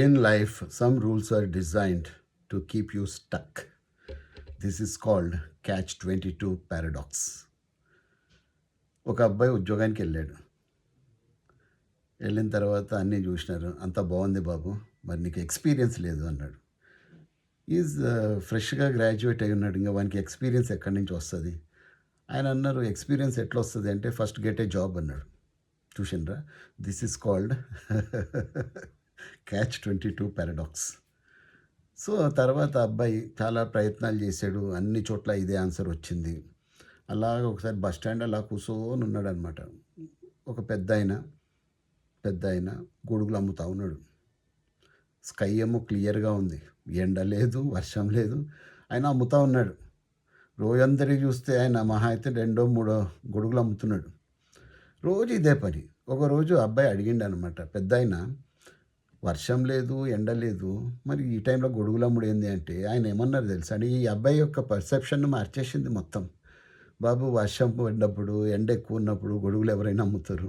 In life, some rules are designed to keep you stuck. This is called catch 22 paradox. ఒక అబ్బాయి ఉద్యోగానికి వెళ్ళాడు. వెళ్ళిన తర్వాత అన్నీ చూసినారు. అంతా బాగుంది బాబు, మరి నీకు ఎక్స్పీరియన్స్ లేదు అన్నాడు. ఈజ్ ఫ్రెష్గా గ్రాడ్యుయేట్ అయి ఉన్నాడు. ఇంకా వానికి ఎక్స్పీరియన్స్ ఎక్కడి నుంచి వస్తుంది? ఆయన అన్నారు, ఎక్స్పీరియన్స్ ఎట్లా వస్తుంది అంటే ఫస్ట్ గెట్ ఏ జాబ్ అన్నాడు. చూసిండ్రా, this is called catch 22 paradox. So తర్వాత అబ్బాయి చాలా ప్రయత్నాలు చేశాడు, అన్ని చోట్ల ఇదే ఆన్సర్ వచ్చింది. అలాగ ఒకసారి బస్ స్టాండ్ అలా కూర్చొని ఉన్నాడు అనమాట. ఒక పెద్ద ఆయన గొడుగులు అమ్ముతా ఉన్నాడు. స్కై ఏమో క్లియర్గా ఉంది, ఎండ లేదు, వర్షం లేదు, ఆయన అమ్ముతా ఉన్నాడు. రోజందరికి చూస్తే ఆయన మహా అయితే 2-3 గొడుగులు అమ్ముతున్నాడు. రోజు ఇదే పని. ఒకరోజు అబ్బాయి అడిగిండు అనమాట, పెద్ద ఆయన, వర్షం లేదు, ఎండ లేదు, మరి ఈ టైంలో గొడుగులు అమ్ముడు ఏంది అంటే ఆయన ఏమన్నారు తెలుసా అండి? ఈ అబ్బాయి యొక్క పర్సెప్షన్ను మార్చేసింది మొత్తం. బాబు, వర్షం పడినప్పుడు, ఎండ ఎక్కువ ఉన్నప్పుడు గొడుగులు ఎవరైనా అమ్ముతారు.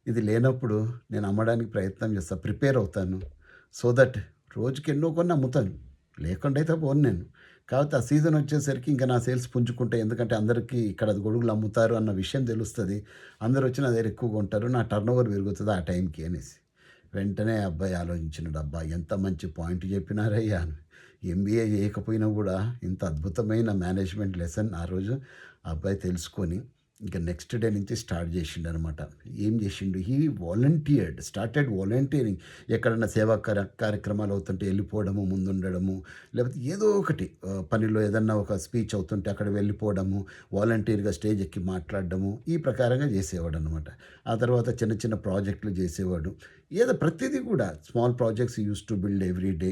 ఇది లేనప్పుడు నేను అమ్మడానికి ప్రయత్నం చేస్తాను, ప్రిపేర్ అవుతాను. సో దట్ రోజుకి ఎన్నో కొన్ని అమ్ముతాను, లేకుండా అయితే పోను నేను. కాబట్టి ఆ సీజన్ వచ్చేసరికి ఇంకా నా సేల్స్ పుంజుకుంటే, ఎందుకంటే అందరికీ ఇక్కడ గొడుగులు అమ్ముతారు అన్న విషయం తెలుస్తుంది, అందరు వచ్చి నా దగ్గర ఎక్కువగా ఉంటారు, నా టర్న్ ఓవర్ పెరుగుతుంది ఆ టైంకి అనేసి. వెంటనే అబ్బాయి ఆలోచించినాడు, అబ్బా ఎంత మంచి పాయింట్ చెప్పినారయ్యా. ఎంబీఏ చేయకపోయినా కూడా ఇంత అద్భుతమైన మేనేజ్మెంట్ లెసన్ ఆ రోజు అబ్బాయి తెలుసుకొని ఇంకా నెక్స్ట్ డే నుంచి స్టార్ట్ చేసిండు అనమాట. ఏం చేసిండు? Started volunteering. ఎక్కడన్నా సేవా కార్యక్రమాలు అవుతుంటే వెళ్ళిపోవడము, ముందుండడము, లేకపోతే ఏదో ఒకటి పనిలో ఏదన్నా ఒక స్పీచ్ అవుతుంటే అక్కడ వెళ్ళిపోవడము, వాలంటీర్గా స్టేజ్ ఎక్కి మాట్లాడడము, ఈ ప్రకారంగా చేసేవాడు అనమాట. ఆ తర్వాత చిన్న చిన్న ప్రాజెక్టులు చేసేవాడు. ఏదో ప్రతిదీ కూడా small projects use to build every day.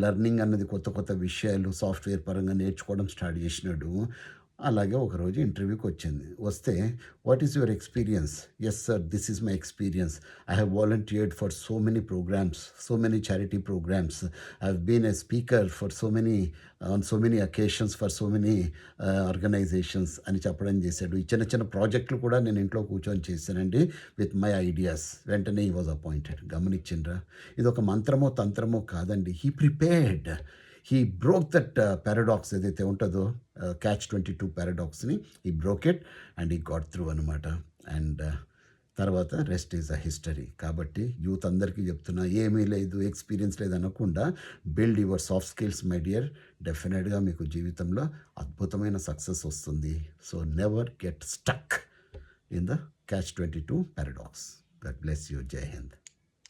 Learning అన్నది కొత్త విషయాలు సాఫ్ట్వేర్ పరంగా నేర్చుకోవడం స్టార్ట్ చేసినాడు. అలాగే ఒకరోజు ఇంటర్వ్యూకి వస్తే, what is your experience? Yes sir, this is my experience. I have volunteered for so many programmes, so many charity programmes. I have been a speaker for on so many occasions for so many organisations అని చెప్పడం చేశాడు. ఈ చిన్న చిన్న ప్రాజెక్టులు కూడా నేను ఇంట్లో కూర్చొని చేశానండి విత్ మై ఐడియాస్. వెంటనే హీ వాజ్ అపాయింటెడ్. గమనించిండ్రా, ఇది ఒక మంత్రమో తంత్రమో కాదండి. He prepared. He broke that paradox ఏదైతే ఉంటుందో, క్యాచ్ 22 పారాడాక్స్ని. He broke it and he got through అనమాట. అండ్ తర్వాత రెస్ట్ ఈజ్ అ హిస్టరీ. కాబట్టి యూత్ అందరికీ చెప్తున్నా, ఏమీ లేదు, ఎక్స్పీరియన్స్ లేదు అనకుండా build your soft skills my dear. డెఫినెట్గా మీకు జీవితంలో అద్భుతమైన సక్సెస్ వస్తుంది. So never get stuck in the catch 22 paradox. God bless you. జై హింద్.